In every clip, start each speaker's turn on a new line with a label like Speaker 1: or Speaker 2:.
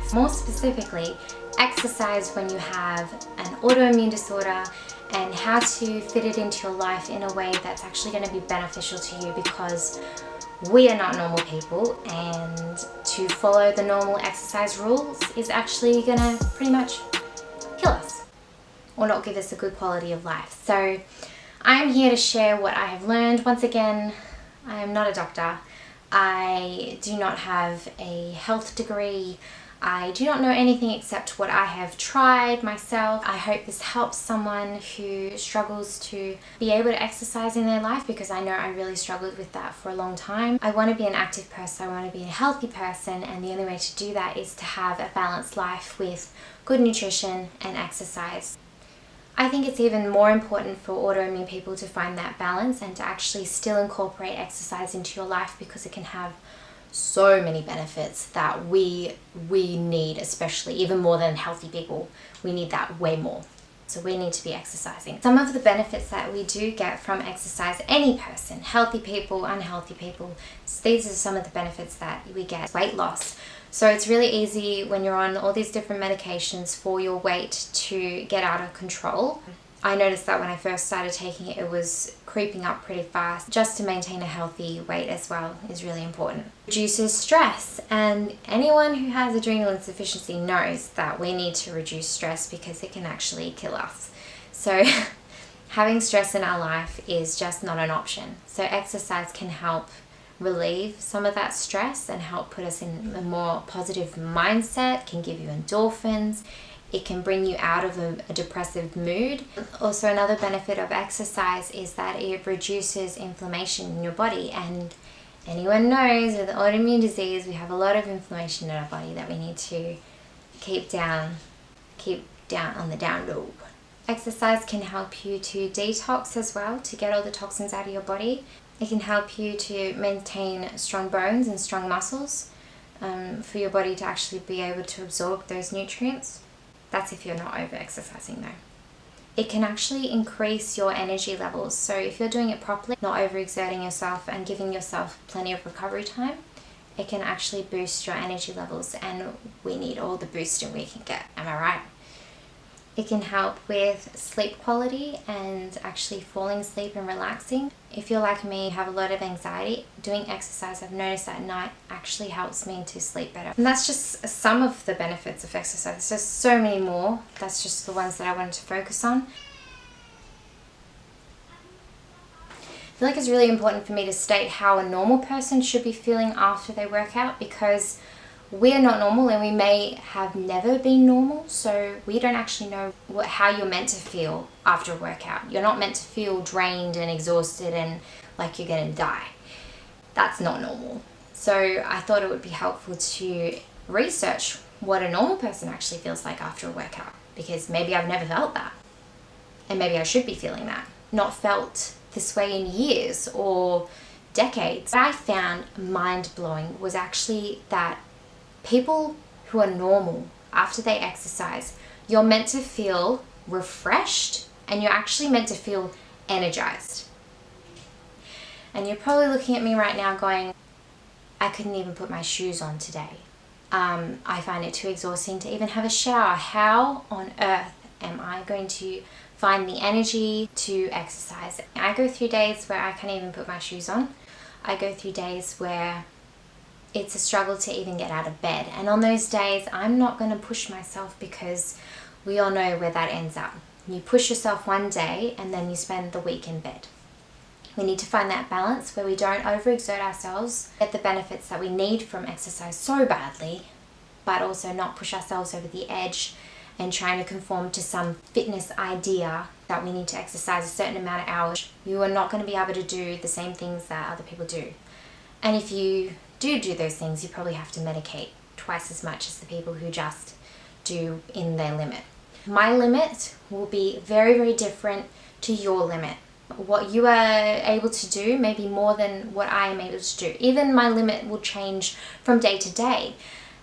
Speaker 1: exercise. More specifically, exercise when you have an autoimmune disorder, and how to fit it into your life in a way that's actually going to be beneficial to you, because we are not normal people, and to follow the normal exercise rules is actually going to pretty much kill us or not give us a good quality of life. So I'm here to share what I have learned. Once again, I am not a doctor. I do not have a health degree. I do not know anything except what I have tried myself. I hope this helps someone who struggles to be able to exercise in their life, because I know I really struggled with that for a long time. I want to be an active person, I want to be a healthy person, and the only way to do that is to have a balanced life with good nutrition and exercise. I think it's even more important for autoimmune people to find that balance and to actually still incorporate exercise into your life, because it can have so many benefits that we need, especially even more than healthy people. We need that way more. So we need to be exercising. Some of the benefits that we do get from exercise, any person, healthy people, unhealthy people, these are some of the benefits that we get. Weight loss. So it's really easy when you're on all these different medications for your weight to get out of control. I noticed that when I first started taking it, it was creeping up pretty fast. Just to maintain a healthy weight as well is really important. Reduces stress, and anyone who has adrenal insufficiency knows that we need to reduce stress because it can actually kill us. So having stress in our life is just not an option. So exercise can help relieve some of that stress and help put us in a more positive mindset, can give you endorphins. It can bring you out of a depressive mood. Also, another benefit of exercise is that it reduces inflammation in your body, and anyone knows with autoimmune disease we have a lot of inflammation in our body that we need to keep down on the down low. Exercise can help you to detox as well, to get all the toxins out of your body. It can help you to maintain strong bones and strong muscles, for your body to actually be able to absorb those nutrients. That's if you're not over-exercising though. It can actually increase your energy levels. So if you're doing it properly, not overexerting yourself and giving yourself plenty of recovery time, it can actually boost your energy levels, and we need all the boosting we can get. Am I right? It can help with sleep quality and actually falling asleep and relaxing. If you're like me, you have a lot of anxiety, doing exercise, I've noticed at night actually helps me to sleep better. And that's just some of the benefits of exercise. There's so many more. That's just the ones that I wanted to focus on. I feel like it's really important for me to state how a normal person should be feeling after they work out, because we are not normal, and we may have never been normal, so we don't actually know how you're meant to feel after a workout. You're not meant to feel drained and exhausted and like you're going to die. That's not normal. So I thought it would be helpful to research what a normal person actually feels like after a workout, because maybe I've never felt that, and maybe I should be feeling that. Not felt this way in years or decades. What I found mind-blowing was actually that people who are normal after they exercise, you're meant to feel refreshed, and you're actually meant to feel energized. And you're probably looking at me right now going, I couldn't even put my shoes on today. I find it too exhausting to even have a shower. How on earth am I going to find the energy to exercise? I go through days where I can't even put my shoes on. I go through days where it's a struggle to even get out of bed. And on those days, I'm not going to push myself, because we all know where that ends up. You push yourself one day and then you spend the week in bed. We need to find that balance where we don't overexert ourselves, get the benefits that we need from exercise so badly, but also not push ourselves over the edge and trying to conform to some fitness idea that we need to exercise a certain amount of hours. You are not going to be able to do the same things that other people do. And if you do those things, you probably have to medicate twice as much as the people who just do in their limit. My limit will be very, very different to your limit. What you are able to do may be more than what I am able to do. Even my limit will change from day to day.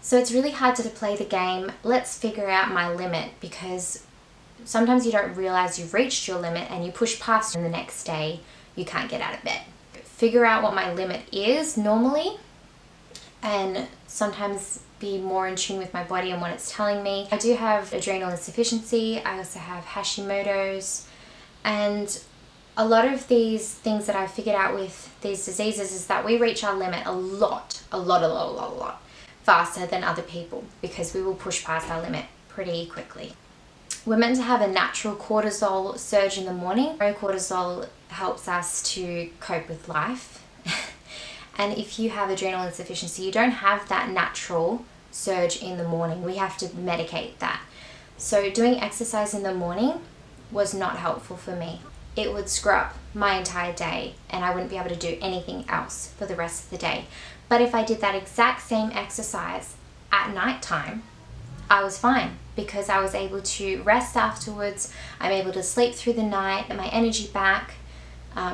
Speaker 1: So it's really hard to play the game, let's figure out my limit, because sometimes you don't realize you've reached your limit and you push past, and the next day you can't get out of bed. Figure out what my limit is normally, and sometimes be more in tune with my body and what it's telling me. I do have adrenal insufficiency. I also have Hashimotos, and a lot of these things that I've figured out with these diseases is that we reach our limit a lot faster than other people, because we will push past our limit pretty quickly. We're meant to have a natural cortisol surge in the morning. Cortisol helps us to cope with life. And if you have adrenal insufficiency, you don't have that natural surge in the morning. We have to medicate that. So doing exercise in the morning was not helpful for me. It would screw up my entire day and I wouldn't be able to do anything else for the rest of the day. But if I did that exact same exercise at nighttime, I was fine, because I was able to rest afterwards. I'm able to sleep through the night, get my energy back,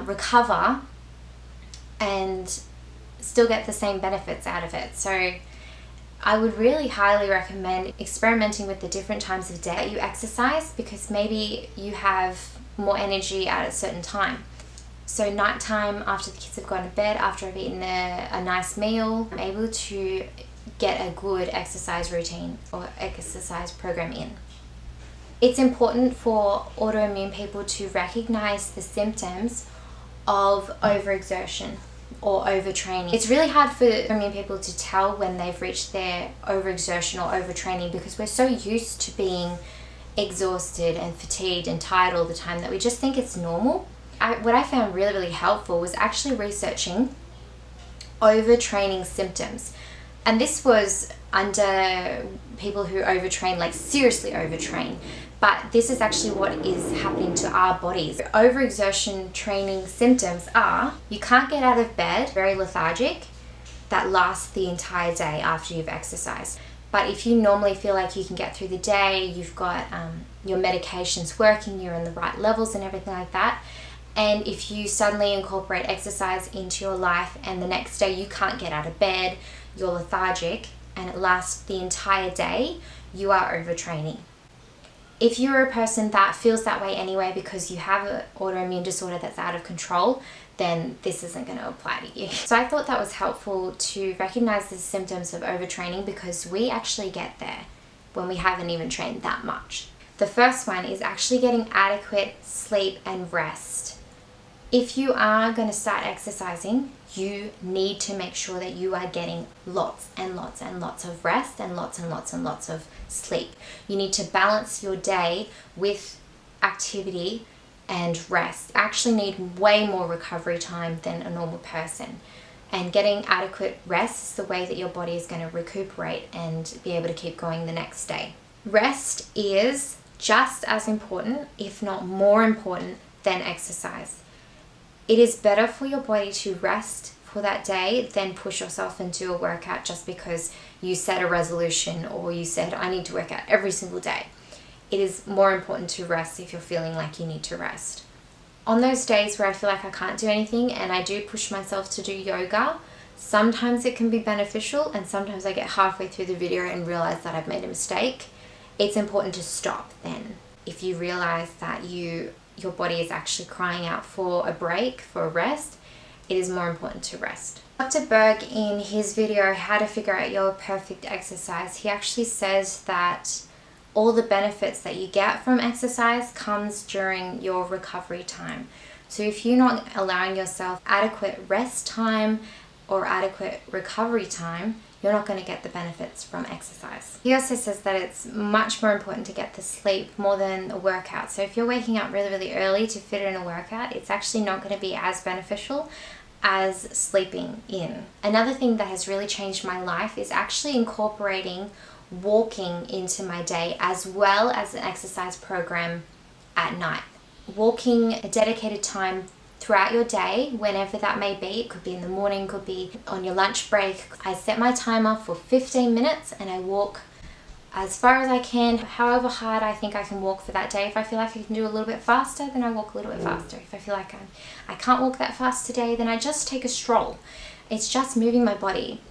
Speaker 1: recover, and still get the same benefits out of it. So I would really highly recommend experimenting with the different times of day that you exercise, because maybe you have more energy at a certain time. So nighttime, after the kids have gone to bed, after I've eaten a nice meal, I'm able to get a good exercise routine or exercise program in. It's important for autoimmune people to recognize the symptoms of overexertion or overtraining. It's really hard for autoimmune people to tell when they've reached their overexertion or overtraining, because we're so used to being exhausted and fatigued and tired all the time that we just think it's normal. What I found really helpful was actually researching overtraining symptoms. And this was under people who overtrain, like seriously overtrain. But this is actually what is happening to our bodies. Overexertion training symptoms are, you can't get out of bed, very lethargic, that lasts the entire day after you've exercised. But if you normally feel like you can get through the day, you've got your medications working, you're in the right levels and everything like that, and if you suddenly incorporate exercise into your life and the next day you can't get out of bed, you're lethargic, and it lasts the entire day, you are overtraining. If you're a person that feels that way anyway because you have an autoimmune disorder that's out of control, then this isn't going to apply to you. So I thought that was helpful to recognize the symptoms of overtraining, because we actually get there when we haven't even trained that much. The first one is actually getting adequate sleep and rest. If you are going to start exercising, you need to make sure that you are getting lots and lots and lots of rest and lots and lots and lots of sleep. You need to balance your day with activity and rest. You actually need way more recovery time than a normal person. And getting adequate rest is the way that your body is going to recuperate and be able to keep going the next day. Rest is just as important, if not more important, than exercise. It is better for your body to rest for that day than push yourself into a workout just because you set a resolution or you said, I need to work out every single day. It is more important to rest if you're feeling like you need to rest. On those days where I feel like I can't do anything and I do push myself to do yoga, sometimes it can be beneficial, and sometimes I get halfway through the video and realize that I've made a mistake. It's important to stop then. If you realize that your body is actually crying out for a break, for a rest, it is more important to rest. Dr. Berg, in his video, How to Figure Out Your Perfect Exercise, he actually says that all the benefits that you get from exercise comes during your recovery time. So if you're not allowing yourself adequate rest time or adequate recovery time, you're not going to get the benefits from exercise. He also says that it's much more important to get the sleep more than a workout. So if you're waking up really early to fit in a workout, it's actually not going to be as beneficial as sleeping in. Another thing that has really changed my life is actually incorporating walking into my day as well as an exercise program at night. Walking a dedicated time throughout your day, whenever that may be. It could be in the morning, could be on your lunch break. I set my timer for 15 minutes and I walk as far as I can, however hard I think I can walk for that day. If I feel like I can do a little bit faster, then I walk a little bit faster. If I feel like I can't walk that fast today, then I just take a stroll. It's just moving my body.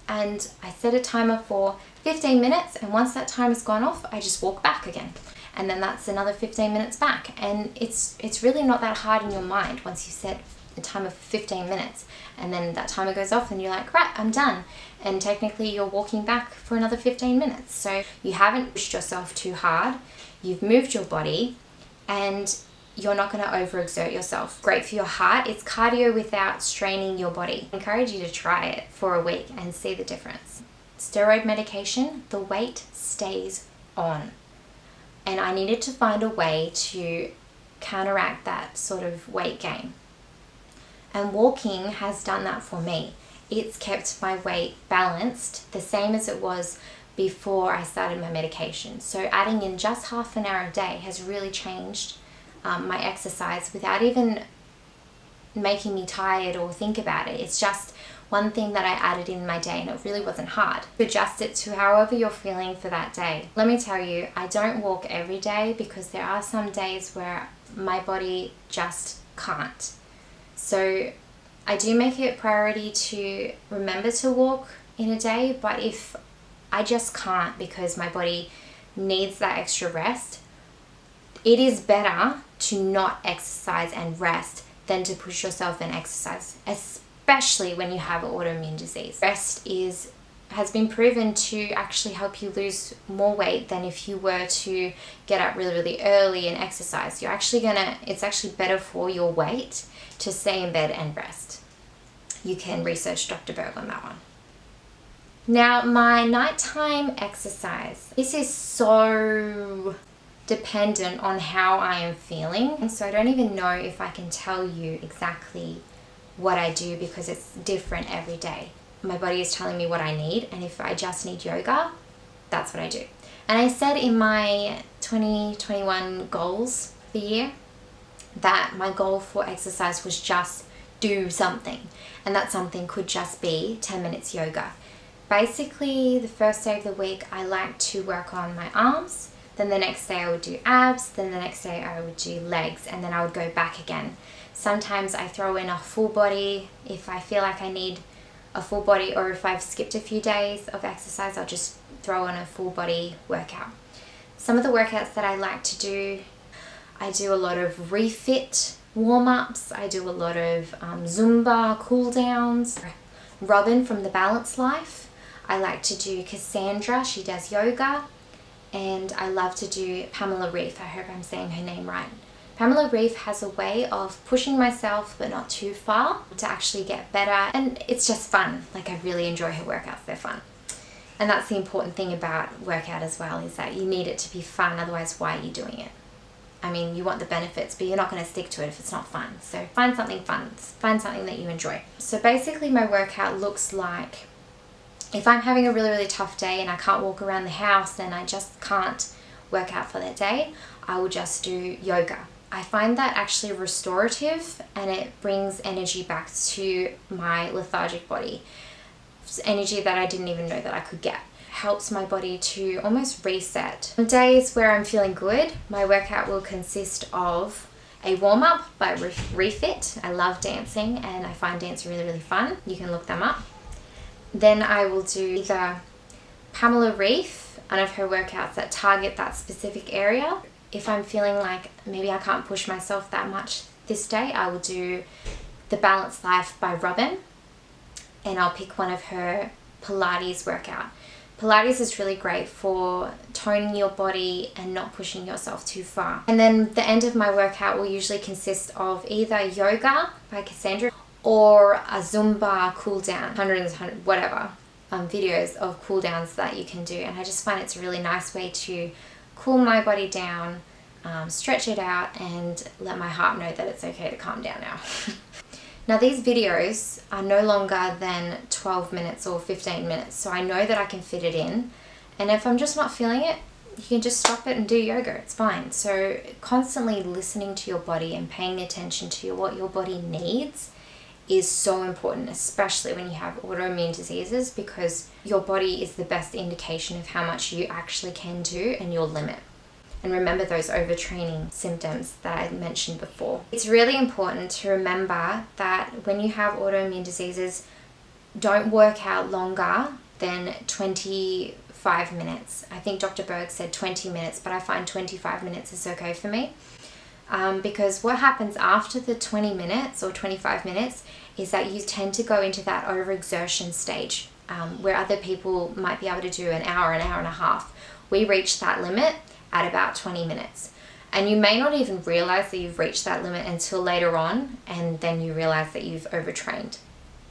Speaker 1: And I set a timer for 15 minutes, and once that timer's gone off, I just walk back again. And then that's another 15 minutes back. And it's really not that hard in your mind once you set a timer for 15 minutes, and then that timer goes off and you're like, right, I'm done. And technically you're walking back for another 15 minutes. So you haven't pushed yourself too hard, you've moved your body, and you're not going to overexert yourself. Great for your heart. It's cardio without straining your body. I encourage you to try it for a week and see the difference. Steroid medication, the weight stays on. And I needed to find a way to counteract that sort of weight gain. And walking has done that for me. It's kept my weight balanced, the same as it was before I started my medication. So adding in just half an hour a day has really changed my exercise without even making me tired or think about it. It's just one thing that I added in my day, and it really wasn't hard. Adjust it to however you're feeling for that day. Let me tell you, I don't walk every day because there are some days where my body just can't. So I do make it a priority to remember to walk in a day, but if I just can't because my body needs that extra rest, it is better to not exercise and rest than to push yourself and exercise, especially when you have autoimmune disease. Rest has been proven to actually help you lose more weight than if you were to get up really, really early and exercise. It's actually better for your weight to stay in bed and rest. You can research Dr. Berg on that one. Now, my nighttime exercise. This is so dependent on how I am feeling, and so I don't even know if I can tell you exactly what I do because it's different every day. My body is telling me what I need, and if I just need yoga, that's what I do. And I said in my 2021 goals for the year that my goal for exercise was just do something, and that something could just be 10 minutes yoga. Basically, the first day of the week I like to work on my arms, then the next day I would do abs, then the next day I would do legs, and then I would go back again. Sometimes I throw in a full body if I feel like I need a full body, or if I've skipped a few days of exercise, I'll just throw in a full body workout. Some of the workouts that I like to do, I do a lot of REFIT warm-ups, I do a lot of Zumba cooldowns. Robin from The Balanced Life, I like to do Cassandra, she does yoga. And I love to do Pamela Reif, I hope I'm saying her name right. Pamela Reif has a way of pushing myself but not too far to actually get better, and it's just fun. Like, I really enjoy her workouts, they're fun. And that's the important thing about workout as well, is that you need it to be fun, otherwise why are you doing it? I mean, you want the benefits, but you're not going to stick to it if it's not fun. So find something fun, find something that you enjoy. So basically my workout looks like, if I'm having a really, really tough day and I can't walk around the house and I just can't work out for that day, I will just do yoga. I find that actually restorative, and it brings energy back to my lethargic body. It's energy that I didn't even know that I could get. Helps my body to almost reset. On days where I'm feeling good, my workout will consist of a warm-up by REFIT. I love dancing and I find dance really, really fun. You can look them up. Then I will do either Pamela Reif, one of her workouts that target that specific area. If I'm feeling like maybe I can't push myself that much this day, I will do The Balanced Life by Robin, and I'll pick one of her Pilates workout. Pilates is really great for toning your body and not pushing yourself too far. And then the end of my workout will usually consist of either yoga by Cassandra or a Zumba cool down, hundreds, whatever, videos of cool downs that you can do. And I just find it's a really nice way to cool my body down, stretch it out, and let my heart know that it's okay to calm down now. Now these videos are no longer than 12 minutes or 15 minutes, so I know that I can fit it in. And if I'm just not feeling it, you can just stop it and do yoga, it's fine. So constantly listening to your body and paying attention to what your body needs is so important, especially when you have autoimmune diseases, because your body is the best indication of how much you actually can do and your limit. And remember those overtraining symptoms that I mentioned before. It's really important to remember that when you have autoimmune diseases, don't work out longer than 25 minutes. I think Dr. Berg said 20 minutes, but I find 25 minutes is okay for me. because what happens after the 20 minutes or 25 minutes is that you tend to go into that overexertion stage, where other people might be able to do an hour and a half. We reach that limit at about 20 minutes. And you may not even realize that you've reached that limit until later on, and then you realize that you've overtrained.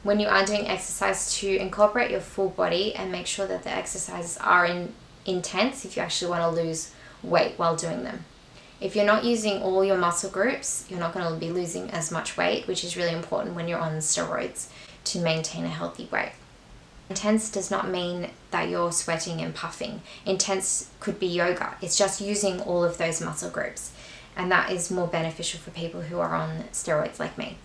Speaker 1: When you are doing exercise, to incorporate your full body and make sure that the exercises are intense if you actually want to lose weight while doing them. If you're not using all your muscle groups, you're not going to be losing as much weight, which is really important when you're on steroids to maintain a healthy weight. Intense does not mean that you're sweating and puffing. Intense could be yoga. It's just using all of those muscle groups. And that is more beneficial for people who are on steroids like me.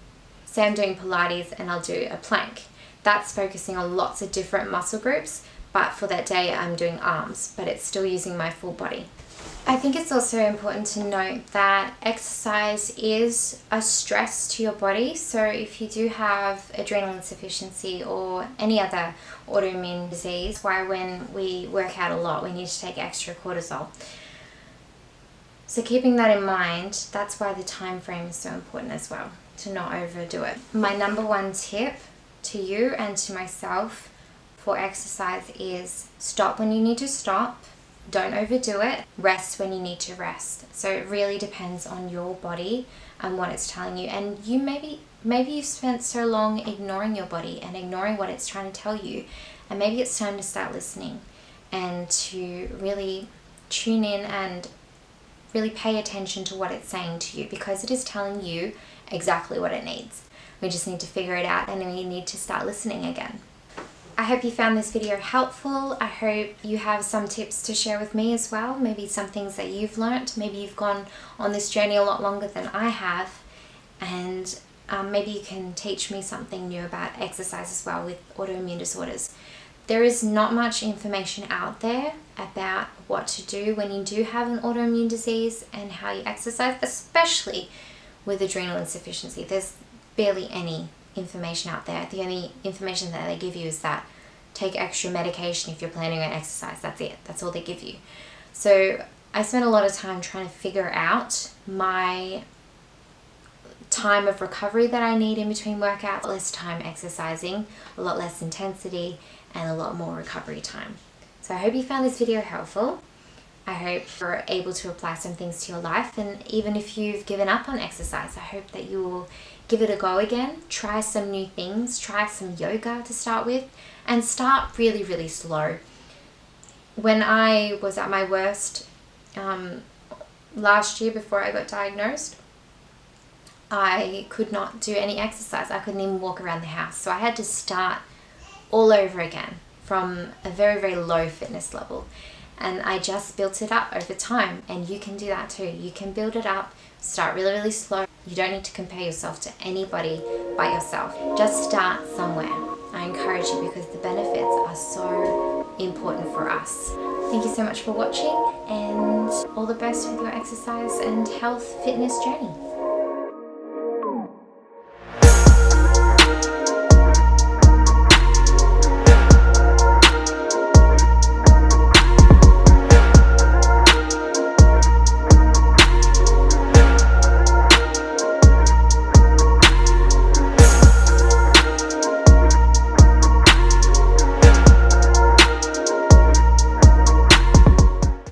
Speaker 1: Say I'm doing Pilates and I'll do a plank. That's focusing on lots of different muscle groups, but for that day I'm doing arms, but it's still using my full body. I think it's also important to note that exercise is a stress to your body. So if you do have adrenal insufficiency or any other autoimmune disease, why when we work out a lot, we need to take extra cortisol. So keeping that in mind, that's why the time frame is so important as well, to not overdo it. My number one tip to you and to myself for exercise is stop when you need to stop. Don't overdo it. Rest when you need to rest. So it really depends on your body and what it's telling you. And you maybe you've spent so long ignoring your body and ignoring what it's trying to tell you. And maybe it's time to start listening and to really tune in and really pay attention to what it's saying to you, because it is telling you exactly what it needs. We just need to figure it out, and then we need to start listening again. I hope you found this video helpful. I hope you have some tips to share with me as well. Maybe some things that you've learnt. Maybe you've gone on this journey a lot longer than I have, and maybe you can teach me something new about exercise as well with autoimmune disorders. There is not much information out there about what to do when you do have an autoimmune disease and how you exercise, especially with adrenal insufficiency. There's barely any information out there. The only information that they give you is that take extra medication if you're planning on exercise. That's it. That's all they give you. So I spent a lot of time trying to figure out my time of recovery that I need in between workouts. Less time exercising, a lot less intensity, and a lot more recovery time. So I hope you found this video helpful. I hope you're able to apply some things to your life, and even if you've given up on exercise, I hope that you will give it a go again. Try some new things, try some yoga to start with, and start really, really slow. When I was at my worst last year before I got diagnosed, I could not do any exercise. I couldn't even walk around the house. So I had to start all over again from a very, very low fitness level. And I just built it up over time, and you can do that too. You can build it up, start really, really slow. You don't need to compare yourself to anybody but yourself. Just start somewhere. I encourage you, because the benefits are so important for us. Thank you so much for watching, and all the best with your exercise and health fitness journey.